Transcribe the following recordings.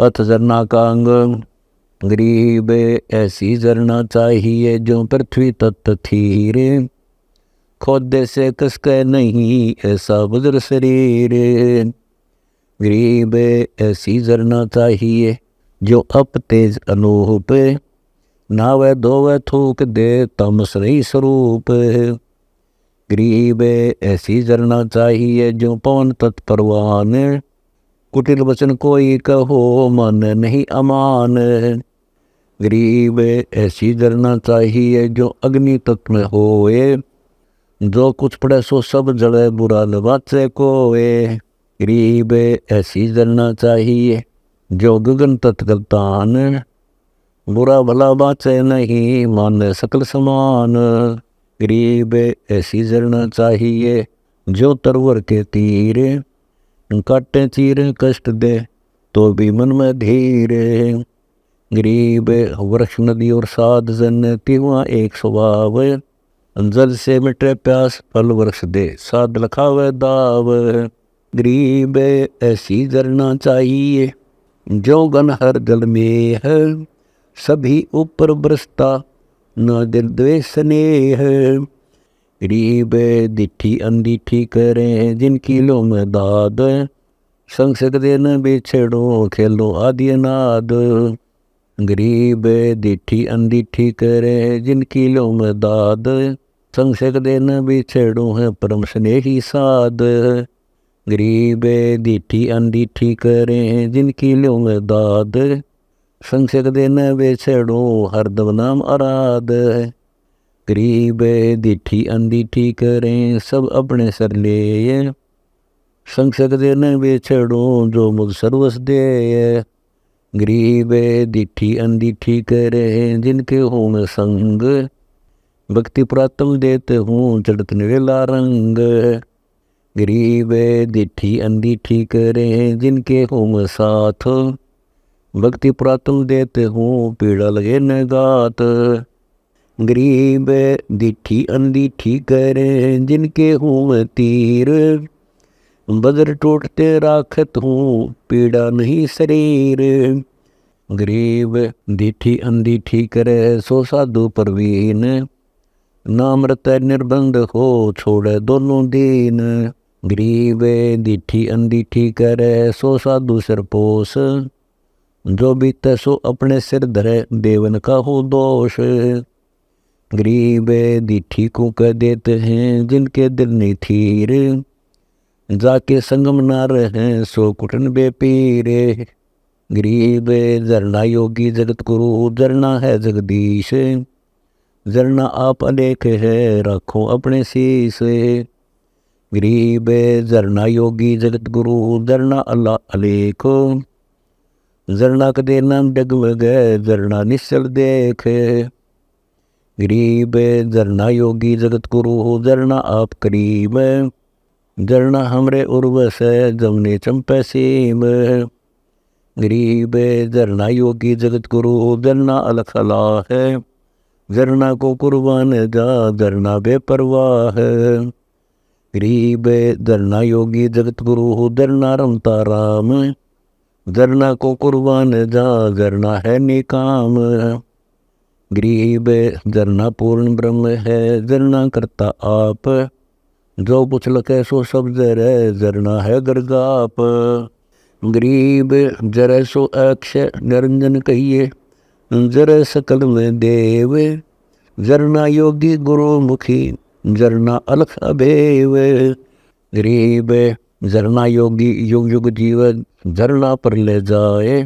अथ झरना का अंग। गरीब ऐसी झरना चाहिए जो पृथ्वी तत्त थीरे, खोदे से कसके नहीं ऐसा वज्र शरीर। गरीब ऐसी झरना चाहिए जो अप तेज अनूप, नावे धोवे थूक दे तमस नहीं स्वरूप। गरीब ऐसी झरना चाहिए जो पवन तत्परवान, कुटिल वचन कोई कहो मन नहीं अमान। गरीब ऐसी झरना चाहिए जो अग्नि तत्व में होए, जो कुछ पड़े सो सब जड़े बुरा लबाचे कोए। गरीब ऐसी झरना चाहिए जो गगन तत्कलतान, बुरा भला बाचे नहीं मान सकल समान। गरीब ऐसी झरना चाहिए जो तरवर के तीर, काटे चीर कष्ट दे तो भी मन में धीर। गरीब वृक्ष नदी और साध जन तिवा एक स्वभाव, जल से मिटे प्यास फल वृक्ष दे साध लखावे दाव। गरीब ऐसी झरना चाहिए जो गन हर जल में है, सभी ऊपर बरसता न दिल द्वेष स्नेह। गरीब दिठी अनदिठी करें जिनकी लो में दाद, संग सकते न बिछड़ो खेलो आदि नाद। गरीब दिठी अनदिठी करें जिनकी लो में दाद, संग सकते न बिछड़ो है परम स्नेही साध। गरीब दिठी अनदिठी करें जिनकी लो में दाद, संग सकते न बिछड़ो हरदम नाम आराध। गरीब दिठी अनदिठी करें सब अपने सर ले, संग सकते न बिछड़ो जो मुझ सर्वस दे। गरीब दिठी अनदिठी करें जिनके हूँ मैं संग, भक्ति प्रातम देते हूँ चढ़त निवेला रंग। गरीब दिठी अनदिठी करें जिनके हूँ मैं साथ, भक्ति प्रातम देते हूँ पीड़ा लगे न गात। गरीब दिठी अनदिठी करें जिनके हूँ मैं तीर, बदर टूटते राखत हूँ पीड़ा नहीं शरीर। गरीब दिठी अनदिठी करे सो साधु परवीन, नाम रत निर्बंध हो छोड़े दोनों दीन। गरीब दिठी अनदिठी करे सो साधु सरपोस, जो बीते सो अपने सिर धरे देवन का हो दोष। गरीब दिठी को कह देते हैं जिनके दिल नहीं थीर, जाके संगम ना रहे सो कुटन बेपीरे। गरीब झरना योगी जगत गुरु, झरना है जगदीश, झरना आप अलेख है रखो अपने शीश। गरीब झरना योगी जगत गुरु, झरना अल्लाह अलेख, झरना कदे नाम डगमग झरना निश्चल देख। गरीब झरना योगी जगत गुरु, झरना आप करीब, झरना हमरे उर्वश जमने चंपे सीम। गरीब झरना योगी जगत गुरु, झरना अलख अलाह है, झरना को कुर्बान जा झरना बेपरवाह। गरीब झरना योगी जगत गुरु, झरना रमता राम, झरना को कुर्बान जा झरना है निकाम। गरीब झरना पूर्ण ब्रह्म है, झरना करता आप, जो कुछ लखे सो सब जर झरना है गर्गाप। गरीब जर सो अक्षय निरंजन कहिए, जर सकल में देव, झरना योगी गुरु मुखी, झरना अलख अभेव। गरीब झरना योगी युग युग जीव, झरना पर ले जाए,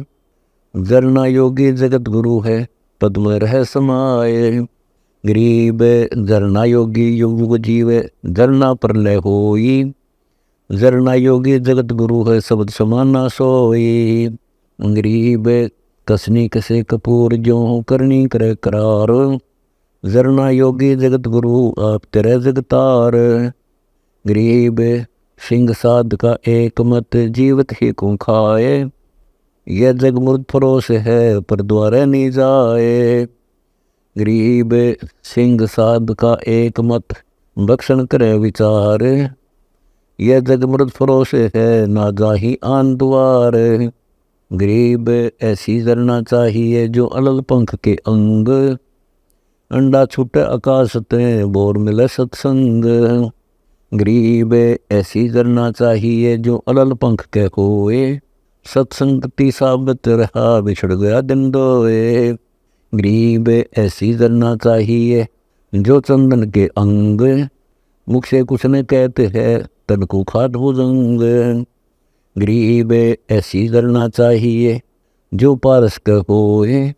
झरना योगी जगत गुरु है पद में रह समाये। गरीब झरना योगी युग युग जीव, झरना पर ले होई, झरना योगी जगत गुरु है शब्द समाना सोई। गरीब कसनी कसे कपूर जो करनी करे करार, झरना योगी जगत गुरु आप तेरे जगतार। गरीब सिंह साध का एक मत जीवत ही को खाए, यह जग मुर्द फरोस है पर द्वारे नहीं जाए। गरीब सिंह साध का एक मत बख्शन करे विचार, यह जग मुर्द फरोस है ना जाही आन द्वार। गरीब ऐसी जरना चाहिए जो अलल पंख के अंग, अंडा छूटे आकाश ते बोर मिले सत्संग। गरीब ऐसी जरना चाहिए जो अलल पंख के होए, सत्संगति साबित रहा बिछड़ गया दिन दोए। गरीब ऐसी जरना चाहिए जो चंदन के अंग, मुख से कुछ न कहते हैं तन को खाट भुजंग। गरीब ऐसी जरना चाहिए जो पारस के होए,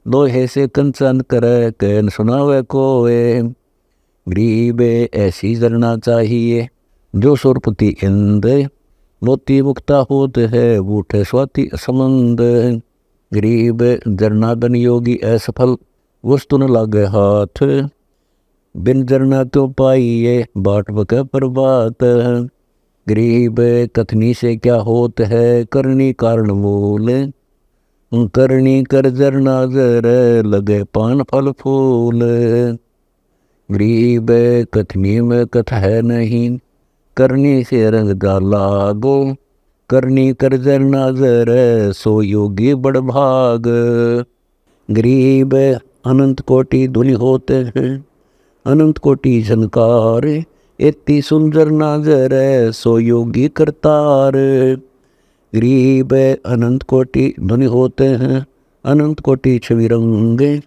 लोहे से कंचन करे कैन सुनावे कोए। गरीब ऐसी जरना चाहिए जो सुरपति इंद, मोती मुक्ता होते है बूठे स्वाति समंद। गरीब जरना बन योगी असफल, वस्तु न लागे हाथ, बिन जरना तो पाइए बाट बके प्रभात। गरीब कथनी से क्या होत है करनी कारण मूल, करनी कर जरना जर लगे पान फल फूल। गरीब कथनी में कथा है नहीं, करनी से रंग डाला गो, करनी कर जरना जर सो योगी बड़ भाग। गरीब अनंत कोटि धुनि होते हैं, अनंत कोटि झनकार, इतनी सुंदर नाजर सो योगी करतार। गरीब अनंत कोटि धुनि होते हैं, अनंत कोटि छवि रंगे,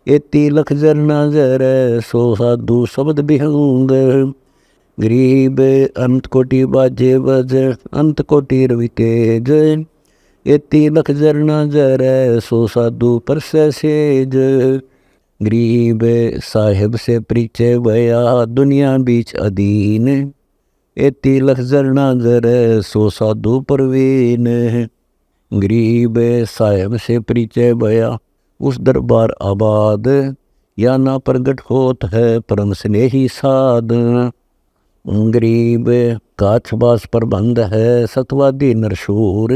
इतनी लख जर नाजर सो साधु शब्द विहंग। गरीब अनंत कोटि बाजे बज, अनंत कोटि रवि तेज, इतनी लख जर नाजर सो साधु परस सेज। गरीब साहिब से परिचय भया दुनिया बीच अधीन, इतनी लख जर नाजर सो साधु परवीन। गरीब साहिब से परिचय भया उस दरबार आबाद, या ना प्रगट होत है परम स्नेही साध। गरीब काछबास पर बंद है सतवादी नरशूर,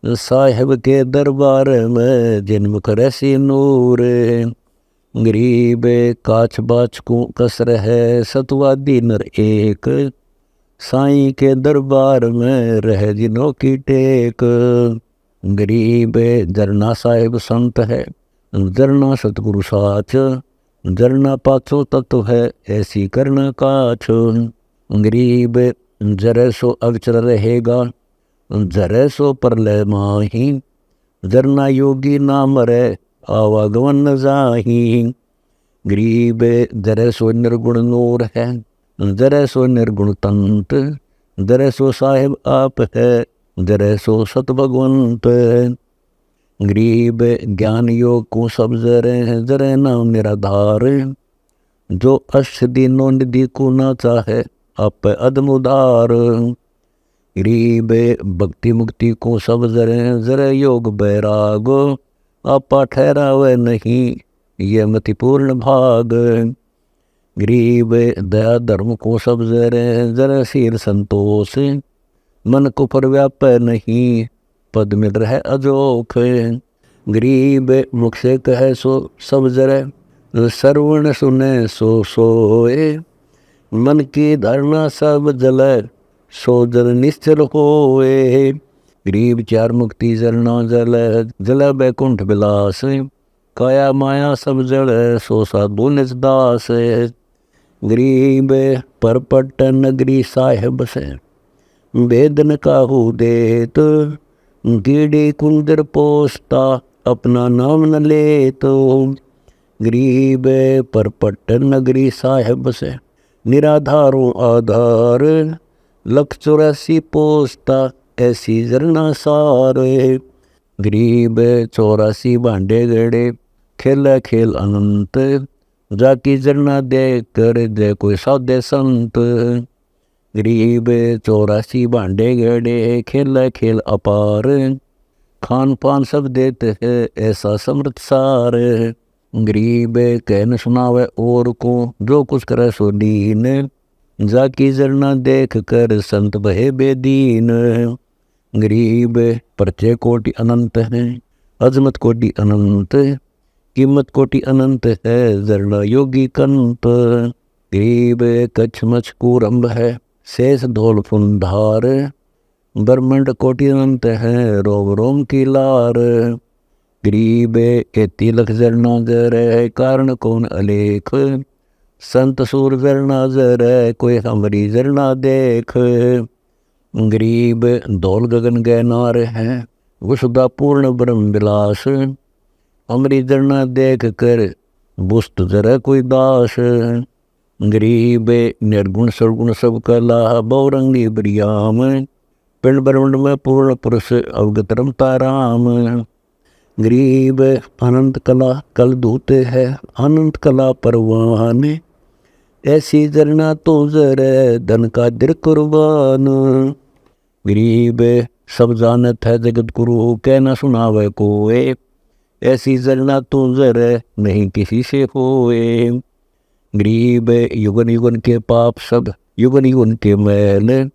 साहिब के दरबार में जन्म करे सी नूर। गरीब काछ बाच को कसर है सतवादी नर एक, साईं के दरबार में रह जिनों की टेक। गरीब जरना साहिब संत है, जरना सतगुरु साच, जरना पाछो तत्व है ऐसी करना काछ। गरीब जरे सो अविचल रहेगा, जरे सो परलय माही, जरना योगी ना मरे आवागमन न जाही। गरीब जरे सो निर्गुण नूर है, जरे सो निर्गुण तंत, जरे सो साहिब आप है, जरे सो सत भगवंत। गरीब ज्ञान योग को सब जरे, जरे नाम निराधार, जो अष्ट दिनों निधि को ना चाहे आप अदम उदार। गरीब भक्ति मुक्ति को सब जरे, जरे योग बैराग, आपा ठहरावे नहीं ये मति पूर्ण भाग। गरीब दया धर्म को सब जरे, जरे शील संतोष, मन को पर व्याप नहीं पद मिल रहे अजोख। गरीब मुख से कहे सो सब जरे, सर्वण सुने सो सोए, मन की धारणा सब जले सो जल निश्चल होए। गरीब चार मुक्ति जलना जल, जल बैकुंठ विलास, काया माया सब जल सो साधु निज दास। गरीब परपट नगरी साहिब से, वेदन काहू देत, कीड़ी कुंदर पोसता अपना नाम न ले तो। गरीब परपट नगरी साहिब से, निराधारों आधार, लख 84 पोसता ऐसी जरना सारे। गरीब 84 भांडे गड़े, खेल खेल अनंत, जाकी जरना दे कर जय कोई साधे संत। गरीब 84 भांडे गड़े, खेल खेल अपार, खान पान सब देते है ऐसा समृत सार। गरीब कहन सुनावे और को, जो कुछ करे सो दीन, जाकी जरना देख कर संत भय बेदीन। गरीब परचय कोटि अनंत है, अजमत कोटि अनंत, कीमत कोटि अनंत है जरना योगी कंत। गरीब कच्छ मछ कूरंभ है, शेष धोल फुंधार, ब्रह्मंड कोटि अनंत है रोम रोम की लार। गरीब एति लख जरना जर कारण कौन अलेख। संत सूर जरना जर कोई हमारी जरना देख। गरीब धौल गगन गए नार है वसुधा पूर्ण ब्रह्म विलास। हमारी जरना देख कर बुस्त जर कोई दास। गरीब निर्गुण सरगुण सब कला बहुरंगी बरियाम। पिंड ब्रह्मंड में पूर्ण पुरुष अवगत रमता राम। गरीब अनंत कला कल दूते है अनंत कला परवान। ऐसी जरना तो जर धन का दिर कुर्बान। गरीब सब जानत है जगत गुरु कह न सुनावे कोए। ऐसी जरना तो जर नहीं किसी से होए। गरीब युगन युगन के पाप सब युगन युगन के मैल।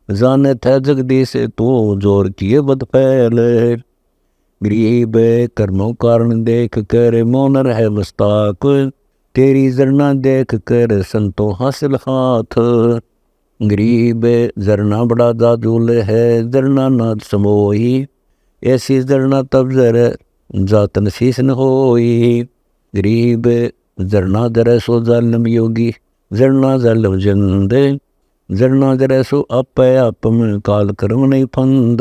जानत है जगदीश तो जोर किए बद फैल। गरीब कर्मों कारण देख कर मौन रहे मस्ताक। तेरी जरना देख कर संतो हासिल हाथ। गरीब जरना बड़ा जादूल है जरना नाद समोही। ऐसी जरना तब जर जातन शीस न होई। गरीब जरना जर सो जालम योगी जरना जालम जंद। जरना जर सो आप में काल कर्म नहीं फंद।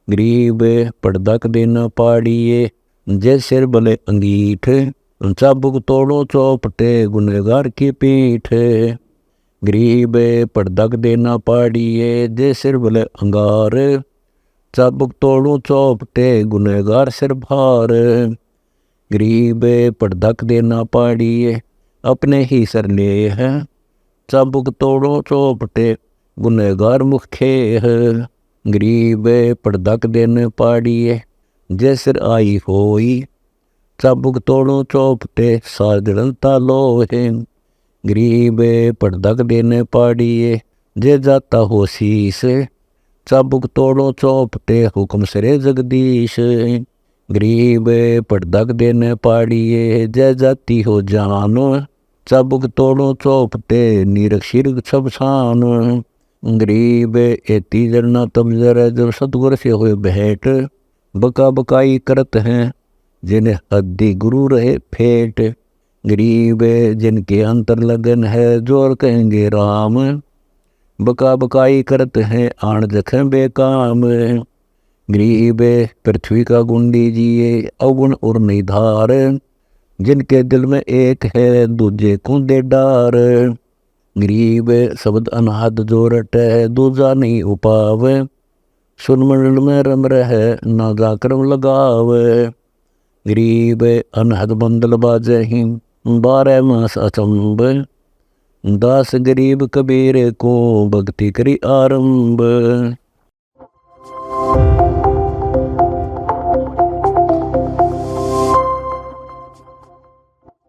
गरीब पड़दक देना पाड़िए जय सिर बले अंगीठ। चाबुक तोड़ो चौपटे गुनहगार की पीठ। गरीब पड़दक देना पाड़िए जय सिर बले अंगार। चाबुक तोड़ो चौपटे गुनहगार सिर भार। गरीब पड़दक देना पाड़िए अपने ही सर ले है। चाबुक तोड़ो चौपटे गुनहगार मुखे है। गरीब पड़दक देने पाड़िए जय सिर आई होई। चाबुक तोड़ो चौपटे साजड़ता लोहे। गरीब पड़दक देने पाड़िए जय जाता हो शीस। चाबुक तोड़ो चौपटे हुक्म सरे जगदीश। गरीब पड़दक देने पाड़िए जय जाती हो जान। चाबुक तोड़ो चौपटे नीरक शीरक सब छान। गरीब एती जरना तब जर जब सतगुर से हुए भेंट। बका बकाई करत हैं जिन्हें हद्दी गुरु रहे फेट। गरीब जिनके अंतर लगन है जोर कहेंगे राम। बका बकाई करत हैं आण जखें बेकाम। गरीब पृथ्वी का गुण दीजिए अवगुण और निधार। जिनके दिल में एक है दूजे को दे डार। गरीब शब्द अनहद जो रट है दूजा नहीं उपाव। सुन मंडल में रम रहे ना जाक्रम लगाव। गरीब अनहद बंदल बाजे ही 12 मास अचंब। दास गरीब कबीर को भक्ति करी आरंभ।